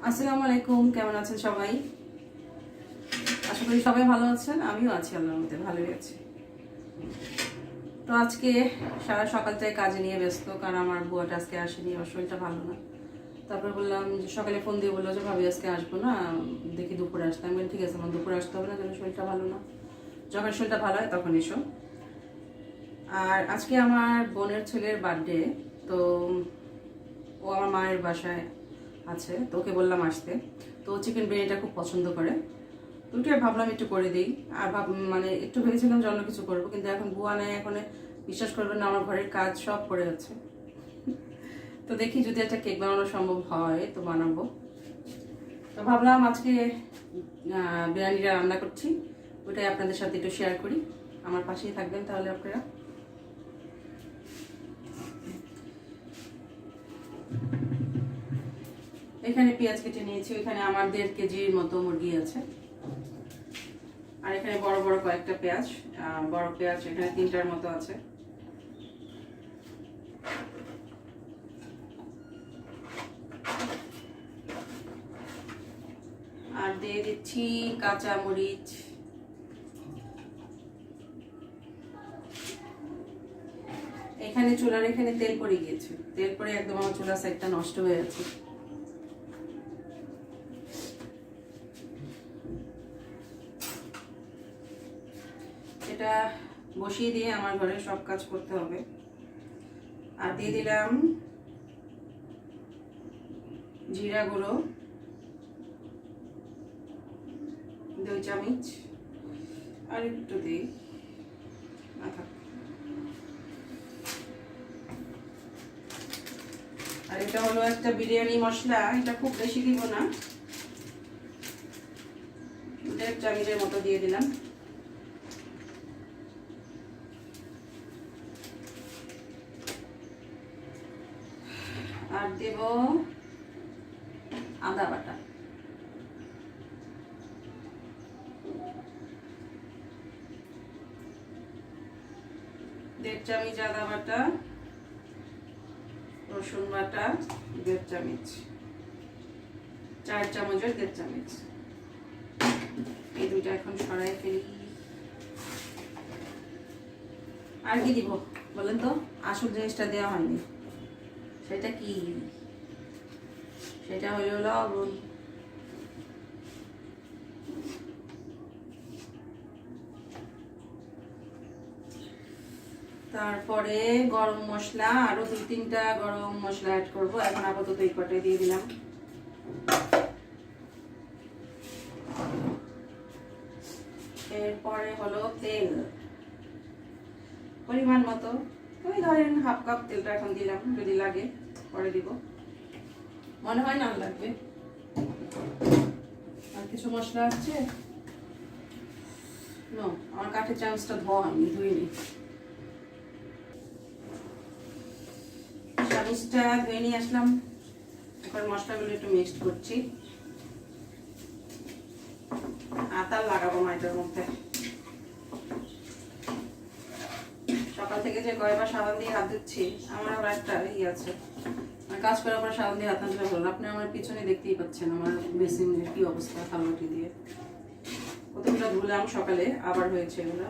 আসসালামু আলাইকুম, কেমন আছেন সবাই? আশা করি সবাই ভালো আছেন। আমিও আছি, আল্লাহর মধ্যে ভালোই আছি। তো আজকে সারা সকালটাই কাজে নিয়ে ব্যস্ত, কারণ আমার বুয়াটা আজকে আসেনি, ওর শরীরটা ভালো না। তারপর বললাম যে সকালে ফোন দিয়ে বললো যে ভাবি আজকে আসবো না, দেখি দুপুরে আসতে। আমি বলি ঠিক আছে, আমার দুপুরে আসতে হবে না, যেন শরীরটা ভালো না, যখন শরীরটা ভালো হয় তখন এসো। আর আজকে আমার বোনের ছেলের বার্থডে, তো ও আমার মায়ের বাসায় আছে, তো ওকে বললাম আসতে। তো চিকেন বিরিয়ানিটা খুব পছন্দ করে, তো ওটা ভাবলাম একটু করে দিই। আর মানে একটু ভেবেছিলাম যে অন্য কিছু করবো, কিন্তু এখন বুয়া নেই, এখন বিশ্বাস করবেন না, আমার ঘরের কাজ সব পড়ে যাচ্ছে। তো দেখি যদি একটা কেক বানানো সম্ভব হয় তো বানাবো। তো ভাবলাম আজকে বিরিয়ানিটা রান্না করছি, ওটাই আপনাদের সাথে একটু শেয়ার করি। আমার পাশেই থাকবেন তাহলে আপনারা। এখানে পেঁয়াজ কেটে নিয়েছি, ওইখানে আমার 1.5 কেজির মতো মুরগি আছে। আর এখানে বড় বড় কয়েকটা পেঁয়াজ, বড় পেঁয়াজ এখানে 3টার মতো আছে। আর দিয়ে দিচ্ছি কাঁচা মরিচ। এখানে চুলার এখানে তেল পড়ে গিয়েছে, তেল পড়ে একদম আমার চুলা সাইডটা নষ্ট হয়ে গেছে। এটা বসিয়ে দিয়ে আমার ঘরে সব কাজ করতে হবে। আর দিয়ে দিলাম জিরা গুঁড়ো 2 চামচ, আর একটু দিই না থাক। আর এটা হলো একটা বিরিয়ানি মশলা, এটা খুব বেশি দিব না, 1.5 চামচের মতো দিয়ে দিলাম। আর দেব আদা বাটা, দেড় চামচ আদা বাটা, রসুন বাটা 1.5 চামচ, 4 চামচের 1.5 চামচ। এই দুইটা এখন সরাই ফেলি। আর কি দিব বলেন তো? আসল জিনিসটা দেওয়া হয়নি, সেটা কি? সেটা হলো লবণ। তারপরে গরম মশলা, আরো 2-3টা গরম মশলা অ্যাড করবো। এখন আপাতত এই কটাই দিয়ে দিলাম। এরপরে হলো তেল পরিমাণ মতো, ওই ধরেন 1/2 কাপ তেলটা এখন দিলাম, যদি লাগে পরে দিব, মনে হয় না লাগবে। আর কিছু মশলা আছে, আমার কাঠের চামচটা ধোয়া হয়নি, ধুইনি। চামচটা ধুয়ে নিয়ে আসলাম। এখন মশলাগুলো একটু মিক্সড করছি। আতা লাগাবো মাইটার মধ্যে। সকাল থেকে যে কয়বার সাবান দিয়ে হাত ধুচ্ছি, আমার আবার একটা আছে, কাজ করার পর সাবান দিয়ে হাত না ধুলে ভালো। আপনি আমার পিছনে দেখতেই পাচ্ছেন আমার বেসিনের কি অবস্থা, থালবাটি দিয়ে কতগুলো ধুলাম সকালে, আবার হয়েছে এগুলো।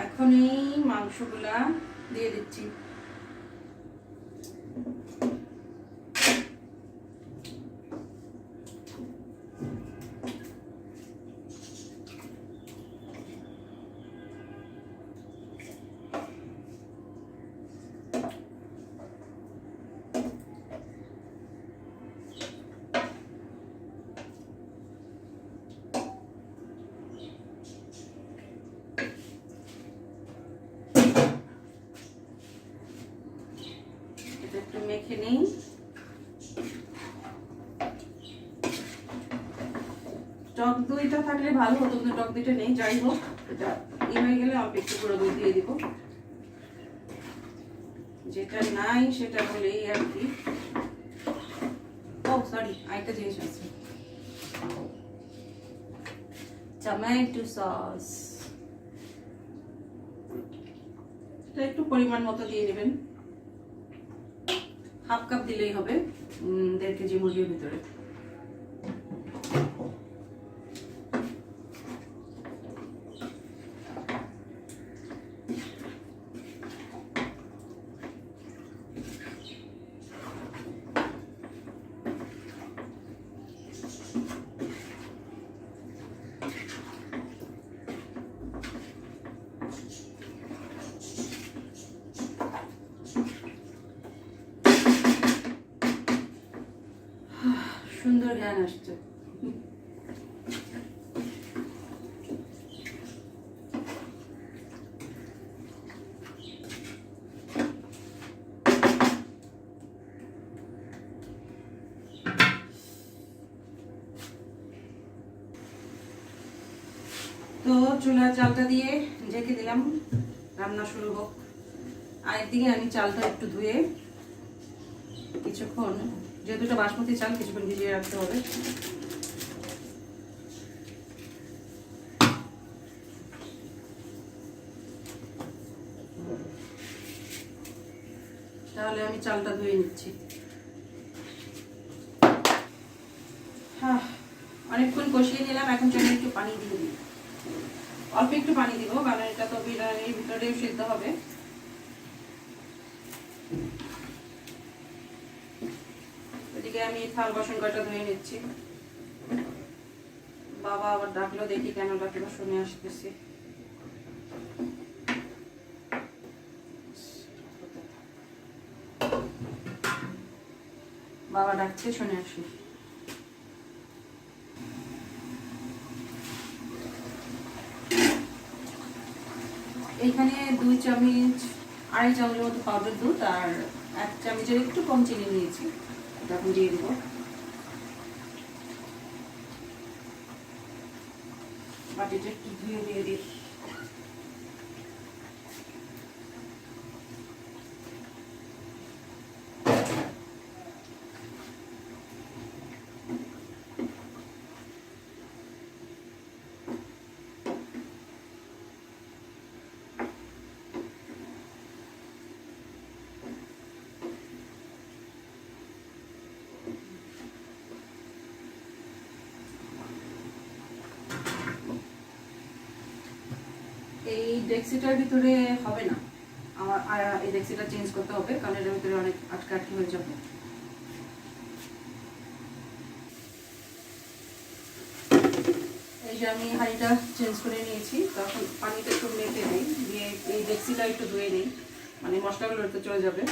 এখন এই মাংসগুলা দিয়ে দিচ্ছি। একটু মেখে নিই। টক দইটা থাকলে ভালো হতো, কিন্তু টক দইটা নেই। যাই হোক, এটা হয়ে গেলে অল্প একটু গুঁড়ো দুধ দিয়ে দিব। যেটা নাই সেটা বলেই আর কি। সরি, আরেকটা জিনিস আছে, টমেটো সস। এটা একটু পরিমাণ মতো দিয়ে নেবেন, হাফ কাপ দিলেই হবে 1.5 কেজি মুরগির ভিতরে। সুন্দর ঘ্রাণ আসছে। তো চুলার চালটা দিয়ে ঢেকে দিলাম, রান্না শুরু হোক। আর একদিকে আমি চালটা একটু ধুয়ে কিছুক্ষণ, যেহেতু এটা বাসমতি চাল, কিছুক্ষণ ভিজিয়ে রাখতে হবে। তাহলে আমি চালটা ধুয়ে নিচ্ছি। অনেকক্ষণ কষিয়ে নিলাম, এখন চাইলে একটু পানি দিয়ে দিই, অল্প একটু পানি দিব, কারণ এটা তো বিরিয়ানির ভিতরেও সিদ্ধ হবে। এদিকে আমি থাল বাসন কয়টা ধুয়ে নিচ্ছি। বাবা আবার ডাকলো, দেখি কেন ডাকলো, শুনে আসতেছি। বাবা ডাকছে, শুনে আসি। এইখানে 2 চামচ, 2.5 চামচের মতো পাউডার দুধ আর 1 চামচের একটু কম চিনি নিয়েছি, এটা এখন দিয়ে দিব। বাটিটা একটু ধুয়ে দিয়ে দিই। এই ডেক্সিটার ভিতরে হবে না আমার, আর এই ডেক্সিটা চেঞ্জ করতে হবে, কারণ এর ভিতরে অনেক আটকা আটকি হয়ে যাবে। এই যে আমি হাঁড়িটা চেঞ্জ করে নিয়েছি, তখন পানিটা একটু মেপে দিই, দিয়ে এই ডেক্সিটা একটু ধুয়ে নিই, মানে মশলাগুলো একটু চলে যাবে।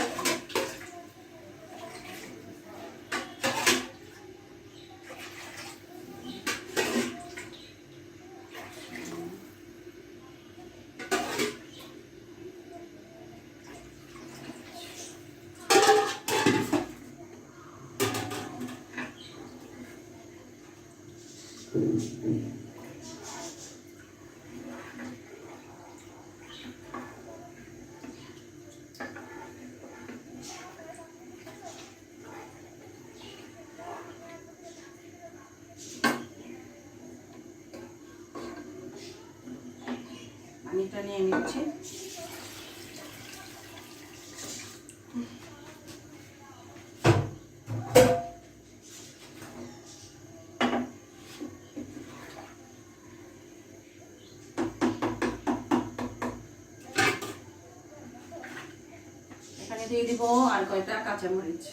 পানিটা নিয়ে নিচ্ছি। এখানে দিয়ে দিব আর কয়টা কাঁচামরিচ।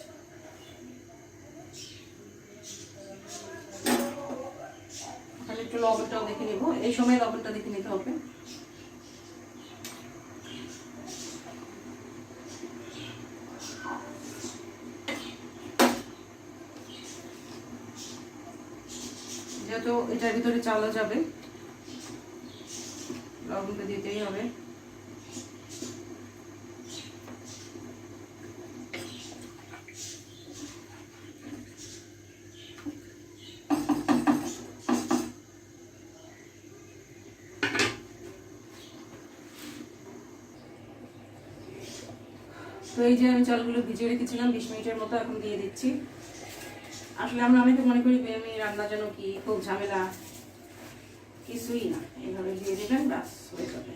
এখানে একটু লবণটাও দেখে নিব, এই সময় লবণটা দেখে নিতে হবে। যেহেতু এটার ভিতরে চালও যাবে, লবণটা দিতেই হবে। তো এই যে আমি চালগুলো ভিজিয়ে রেখেছিলাম 20 মিনিটের মতো, এখন দিয়ে দিচ্ছি। আসলে আমরা অনেকে মনে করি বিরিয়ানি রান্না যেন কি খুব ঝামেলা, কিছুই না, এইভাবে দিয়ে দিবেন ব্যাস হয়ে যাবে।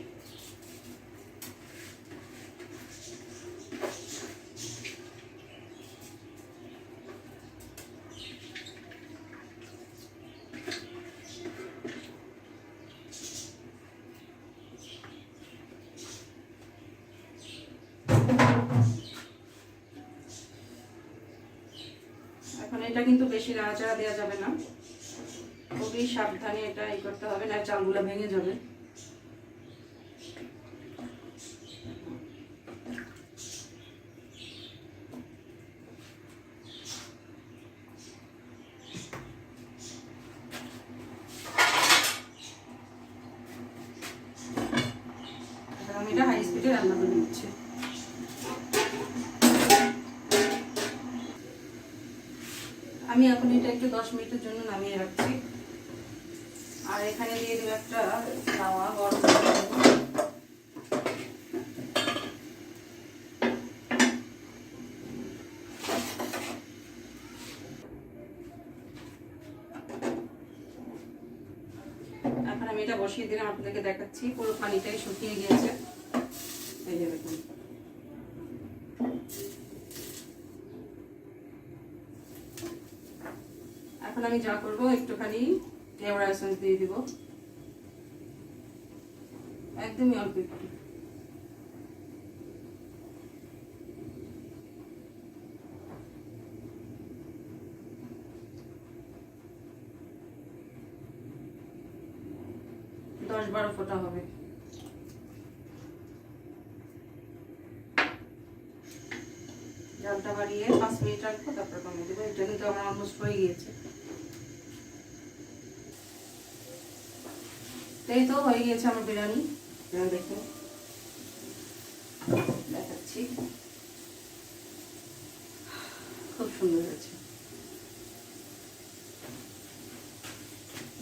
এখন এটা কিন্তু বেশি নাড়াচাড়া দেওয়া যাবে না, খুবই সাবধানে এটা করতে হবে, না চালগুলো ভেঙে যাবে। আমি এটা হাই স্পিডে রান্না করে নিচ্ছি। আমি এখন এটা একটু 10 মিনিটের জন্য নামিয়ে রাখছি। আর এখানে দিয়ে দেবো একটা তাওয়া গরম করে দেবো। এখন আমি এটা বসিয়ে দিলাম, আপনাদেরকে দেখাচ্ছি পুরো পানিটাই শুকিয়ে গিয়েছে। এই যে দেখুন, এখন আমি যা করবো একটুখানি ফ্লেভার এসেন্স দিয়ে দিব, একদমই অল্প একটু। দশ 12 ফোঁটা হবে। জালটা বাড়িয়ে 5 মিনিট রাখবো, তারপর কমিয়ে দেবো। এটা কিন্তু আমার অলমোস্ট হয়ে গিয়েছে। এই তো হয়ে গিয়েছে আমার বিরিয়ানি, দেখুন দেখাচ্ছি, খুব সুন্দর হয়েছে।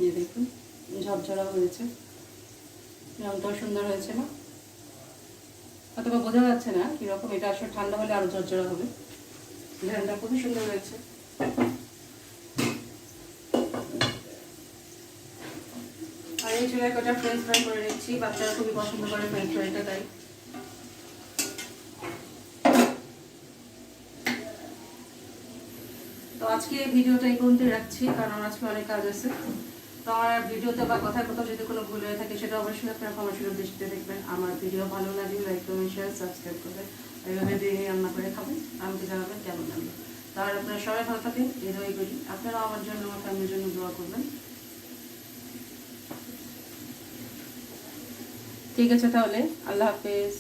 এই দেখুন ঝরঝরা হয়েছে, রংটাও সুন্দর হয়েছে না? অথবা বোঝা যাচ্ছে না কিরকম, এটা আসলে ঠান্ডা হলে আরো ঝরঝরা হবে। বিরিয়ানিটা খুবই সুন্দর হয়েছে। আর এই চুলায় কটা ফ্রেঞ্চ ফ্রাই করে নিচ্ছি, বাচ্চারা খুবই পছন্দ করে ফ্রেঞ্চ ফ্রাইটা, তাই। তো আজকে ভিডিওটা এই পর্যন্তই রাখছি, কারণ আজকে অনেক কাজ আছে। তো আমার ভিডিওতে বা কথায় কোথাও যদি কোনো ভুল হয়ে থাকে সেটা অবশ্যই আপনারা ক্ষমাসুলভ দৃষ্টিতে দেখবেন। আমার ভিডিও ভালো লাগলে লাইক কমেন্ট শেয়ার সাবস্ক্রাইব করবেন, এইভাবে বিরিয়ানি রান্না করে খাবেন, আমাকে জানাবেন কেমন লাগবে। তাহলে আপনারা সবাই ভালো থাকেন, এই দোয়াই করি। আপনারাও আমার জন্য, আমার ফ্যামিলির জন্য দোয়া করবেন। ঠিক আছে, তাহলে আল্লাহ হাফেজ।